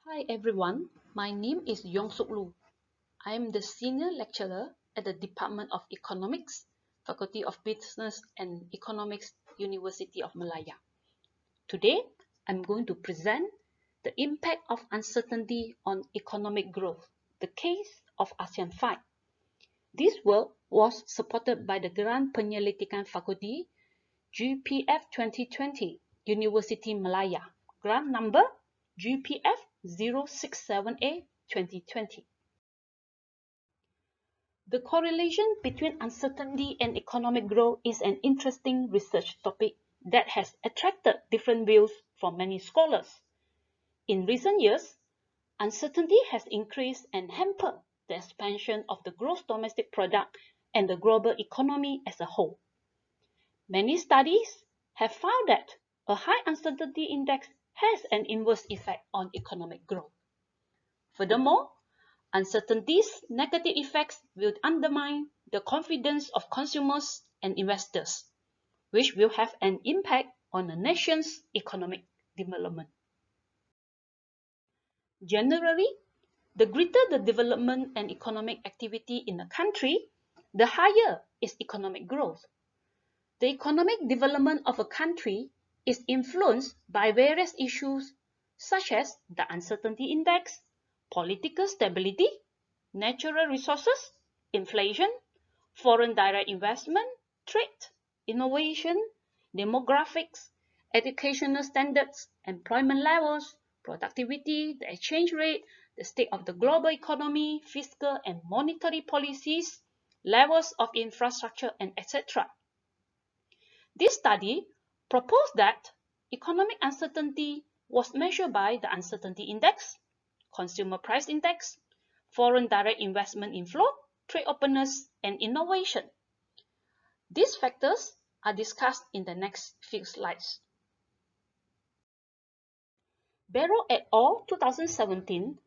Hi everyone, my name is Yong I am the Senior Lecturer at the Department of Economics, Faculty of Business and Economics, University of Malaya. Today, I'm going to present the impact of uncertainty on economic growth, the case of ASEAN 5. This work was supported by the Grant Penyelidikan Fakulty, GPF 2020, University Malaya, grant number GPF 067A 2020. The correlation between uncertainty and economic growth is an interesting research topic that has attracted different views from many scholars. In recent years, uncertainty has increased and hampered the expansion of the gross domestic product and the global economy as a whole. Many studies have found that a high uncertainty index has an inverse effect on economic growth. Furthermore, uncertainty's negative effects will undermine the confidence of consumers and investors, which will have an impact on a nation's economic development. Generally, the greater the development and economic activity in a country, the higher its economic growth. The economic development of a country is influenced by various issues such as the uncertainty index, political stability, natural resources, inflation, foreign direct investment, trade, innovation, demographics, educational standards, employment levels, productivity, the exchange rate, the state of the global economy, fiscal and monetary policies, levels of infrastructure, and etc. This study proposed that economic uncertainty was measured by the uncertainty index, consumer price index, foreign direct investment inflow, trade openness, and innovation. These factors are discussed in the next few slides. Barrow et al. 2017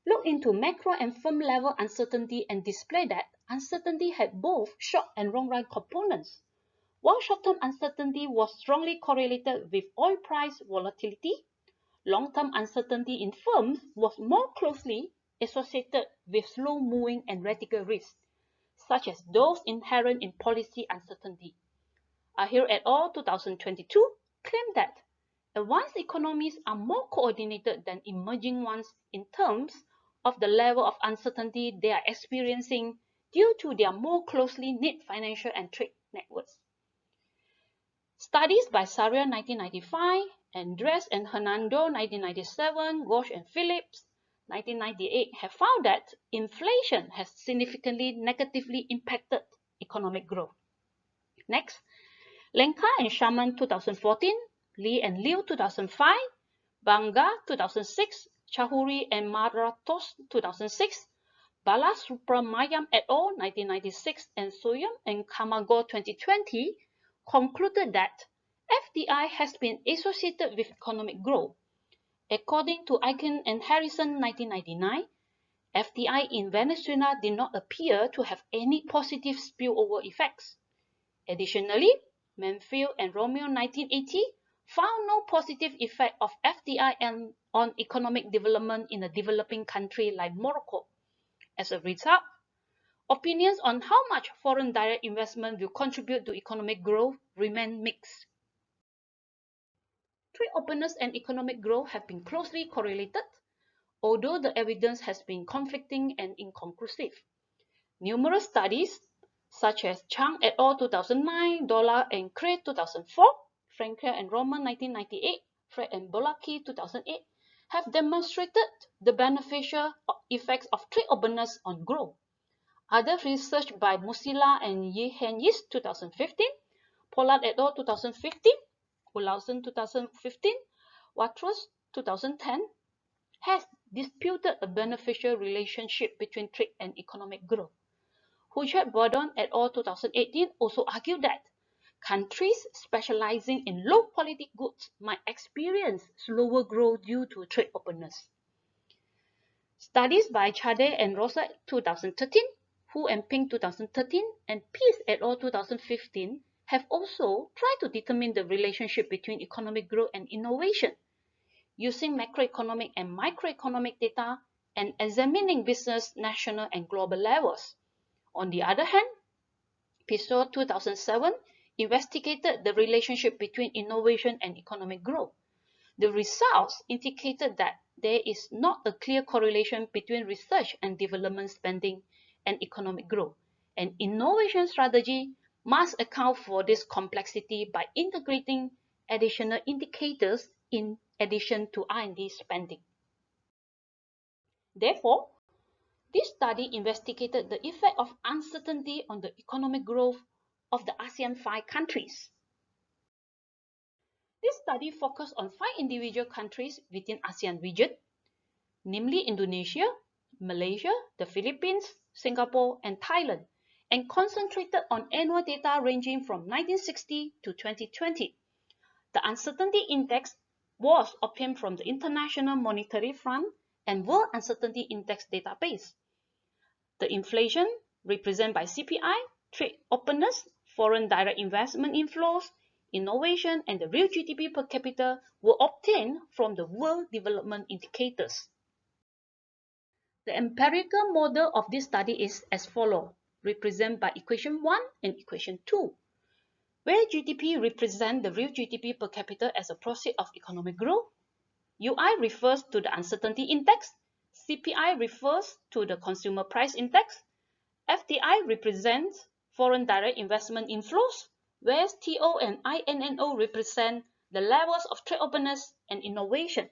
looked into macro and firm level uncertainty and displayed that uncertainty had both short and long-run components. While short-term uncertainty was strongly correlated with oil price volatility, long-term uncertainty in firms was more closely associated with slow-moving and radical risks, such as those inherent in policy uncertainty. Ahir et al. 2022 claimed that advanced economies are more coordinated than emerging ones in terms of the level of uncertainty they are experiencing due to their more closely knit financial and trade networks. Studies by Saria 1995, Andres and Hernando 1997, Ghosh and Phillips 1998 have found that inflation has significantly negatively impacted economic growth. Next, Lenka and Shaman 2014, Lee and Liu 2005, Banga 2006, Chahuri and Maratos 2006, Balasubramaniam et al. 1996, and Soyam and Kamago 2020 concluded that FDI has been associated with economic growth. According to Aiken and Harrison 1999, FDI in Venezuela did not appear to have any positive spillover effects. Additionally, Manfield and Romeo 1980 found no positive effect of FDI on economic development in a developing country like Morocco. As a result, opinions on how much foreign direct investment will contribute to economic growth remain mixed. Trade openness and economic growth have been closely correlated, although the evidence has been conflicting and inconclusive. Numerous studies, such as Chang et al. 2009, Dollar and Cray 2004, Frankel and Roman 1998, Fred and Bolaki 2008, have demonstrated the beneficial effects of trade openness on growth. Other research by Musila and Yehenyis 2015, Pollard et al. 2015, Olausen 2015, Watros 2010 has disputed a beneficial relationship between trade and economic growth. Huchet-Bordon et al. 2018 also argued that countries specializing in low-quality goods might experience slower growth due to trade openness. Studies by Chade and Rosa 2013, Hu and Ping 2013, and Peace et al. 2015 have also tried to determine the relationship between economic growth and innovation. using macroeconomic and microeconomic data and examining business, national and global levels. On the other hand, PISO 2007 investigated the relationship between innovation and economic growth. The results indicated that there is not a clear correlation between research and development spending and economic growth. An innovation strategy must account for this complexity by integrating additional indicators in addition to R&D spending. Therefore, this study investigated the effect of uncertainty on the economic growth of the ASEAN 5 countries. This study focused on 5 individual countries within ASEAN region, namely Indonesia, Malaysia, the Philippines, Singapore, and Thailand, and concentrated on annual data ranging from 1960 to 2020. The uncertainty index was obtained from the International Monetary Fund and World Uncertainty Index database. The inflation, represented by CPI, trade openness, foreign direct investment inflows, innovation, and the real GDP per capita were obtained from the World Development Indicators. The empirical model of this study is as follows, represented by equation 1 and equation 2, where GDP represents the real GDP per capita as a proxy of economic growth. UI refers to the uncertainty index, CPI refers to the consumer price index, FDI represents foreign direct investment inflows, whereas TO and INNO represent the levels of trade openness and innovation.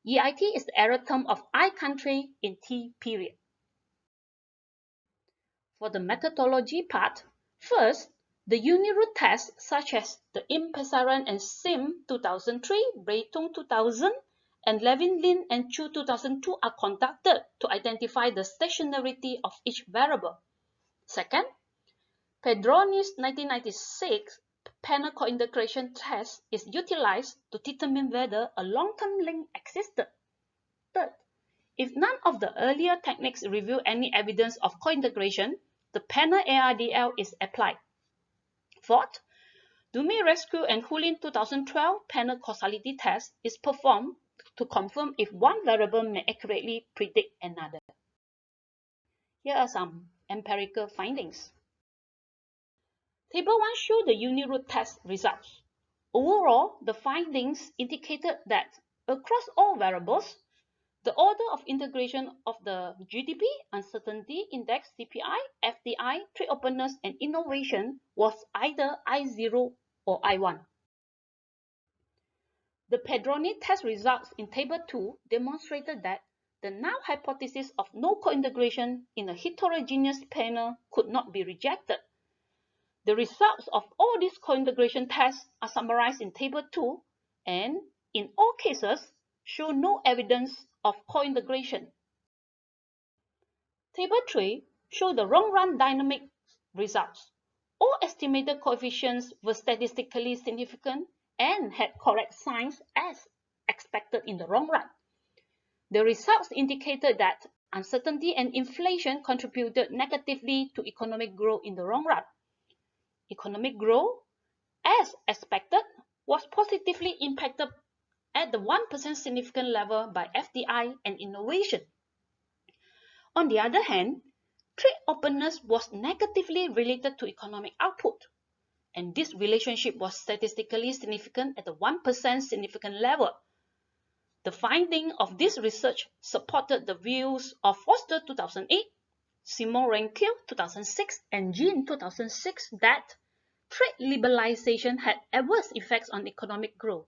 EIT is the error term of I country in T period. For the methodology part, first, the UniRoot tests such as the Impesaran and Sim 2003, Breitung 2000, and Levin Lin and Chu 2002 are conducted to identify the stationarity of each variable. Second, Pedroni's 1996 panel co-integration test is utilized to determine whether a long-term link existed. Third, if none of the earlier techniques reveal any evidence of co-integration, the panel ARDL is applied. Fourth, Dumi Rescue and Hulin 2012 panel causality test is performed to confirm if one variable may accurately predict another. Here are some empirical findings. Table 1 shows the UniRoot test results. Overall, the findings indicated that across all variables, the order of integration of the GDP, uncertainty index, CPI, FDI, trade openness, and innovation was either I0 or I1. The Pedroni test results in Table 2 demonstrated that the null hypothesis of no co-integration in a heterogeneous panel could not be rejected. The results of all these co-integration tests are summarized in Table 2 and, in all cases, show no evidence of co-integration. Table 3 shows the long-run dynamic results. All estimated coefficients were statistically significant and had correct signs as expected in the long run. The results indicated that uncertainty and inflation contributed negatively to economic growth in the long run. Economic growth, as expected, was positively impacted at the 1% significant level by FDI and innovation. On the other hand, trade openness was negatively related to economic output, and this relationship was statistically significant at the 1% significant level. The finding of this research supported the views of Foster 2008, Simon Renkiel 2006, and Jean 2006 that trade liberalization had adverse effects on economic growth.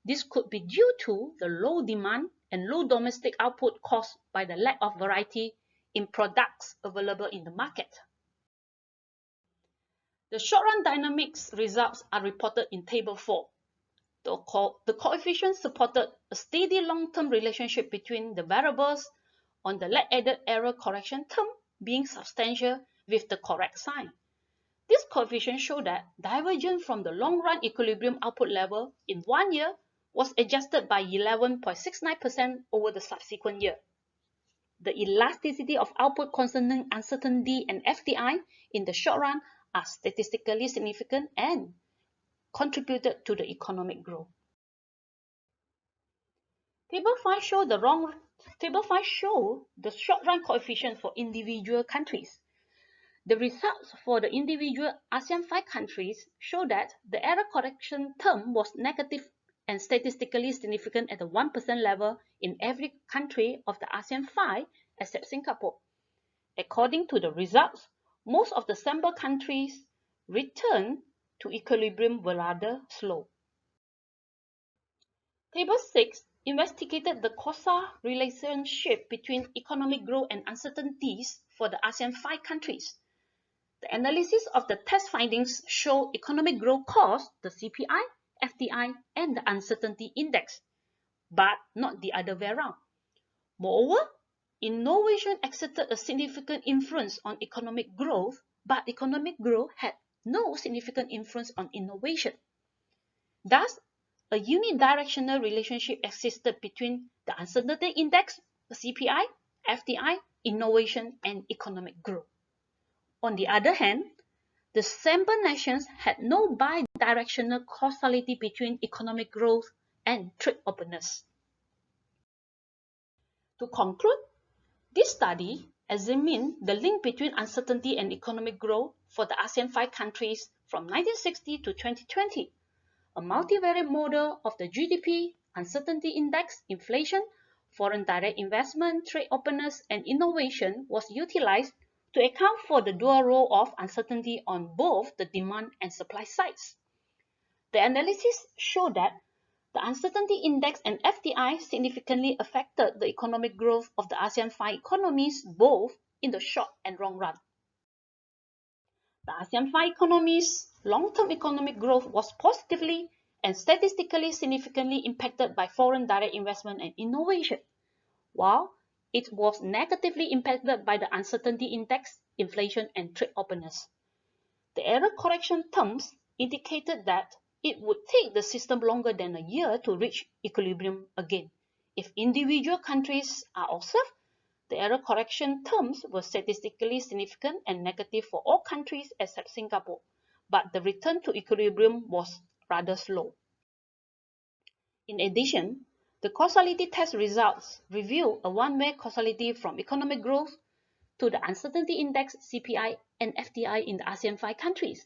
This could be due to the low demand and low domestic output caused by the lack of variety in products available in the market. The short-run dynamics results are reported in Table 4. The coefficients supported a steady long-term relationship between the variables on the lag-added error correction term being substantial with the correct sign. This coefficient showed that divergence from the long-run equilibrium output level in 1 year was adjusted by 11.69% over the subsequent year. The elasticity of output concerning uncertainty and FDI in the short run are statistically significant and contributed to the economic growth. Table 5 show the short-run coefficient for individual countries. The results for the individual ASEAN 5 countries show that the error correction term was negative and statistically significant at the 1% level in every country of the ASEAN 5 except Singapore. According to the results, most of the sample countries' return to equilibrium were rather slow. Table 6 investigated the causal relationship between economic growth and uncertainties for the ASEAN 5 countries. The analysis of the test findings show economic growth caused the CPI, FDI, and the uncertainty index, but not the other way around. Moreover, innovation exerted a significant influence on economic growth, but economic growth had no significant influence on innovation. Thus, a unidirectional relationship existed between the uncertainty index, the CPI, FDI, innovation, and economic growth. On the other hand, the sample nations had no bidirectional causality between economic growth and trade openness. To conclude, this study examined the link between uncertainty and economic growth for the ASEAN 5 countries from 1960 to 2020. A multivariate model of the GDP, uncertainty index, inflation, foreign direct investment, trade openness, and innovation was utilized to account for the dual role of uncertainty on both the demand and supply sides. The analysis showed that the uncertainty index and FDI significantly affected the economic growth of the ASEAN 5 economies both in the short and long run. The ASEAN 5 economies' long-term economic growth was positively and statistically significantly impacted by foreign direct investment and innovation, while it was negatively impacted by the uncertainty index, inflation, and trade openness. The error correction terms indicated that it would take the system longer than a year to reach equilibrium again. If individual countries are observed, the error correction terms were statistically significant and negative for all countries except Singapore, but the return to equilibrium was rather slow. In addition, the causality test results reveal a one-way causality from economic growth to the uncertainty index, CPI, and FDI in the ASEAN 5 countries.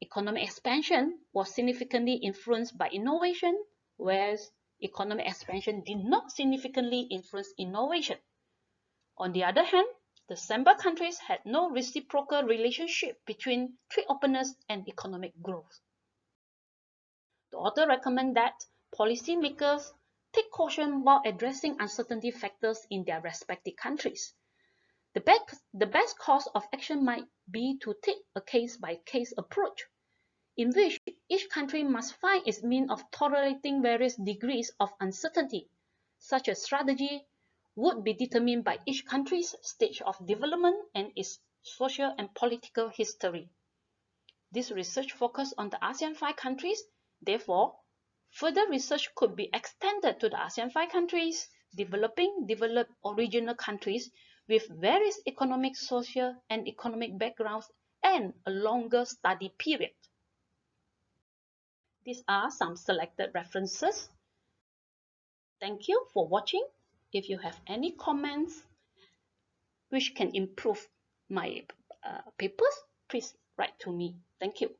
Economic expansion was significantly influenced by innovation, whereas economic expansion did not significantly influence innovation. On the other hand, the sample countries had no reciprocal relationship between trade openness and economic growth. The author recommends that policymakers take caution while addressing uncertainty factors in their respective countries. The best course of action might be to take a case-by-case approach, in which each country must find its means of tolerating various degrees of uncertainty. Such a strategy would be determined by each country's stage of development and its social and political history. This research focused on the ASEAN 5 countries. Therefore, further research could be extended to the ASEAN 5 countries, developed or regional countries with various economic, social, and economic backgrounds and a longer study period. These are some selected references. Thank you for watching. If you have any comments which can improve my papers, please write to me. Thank you.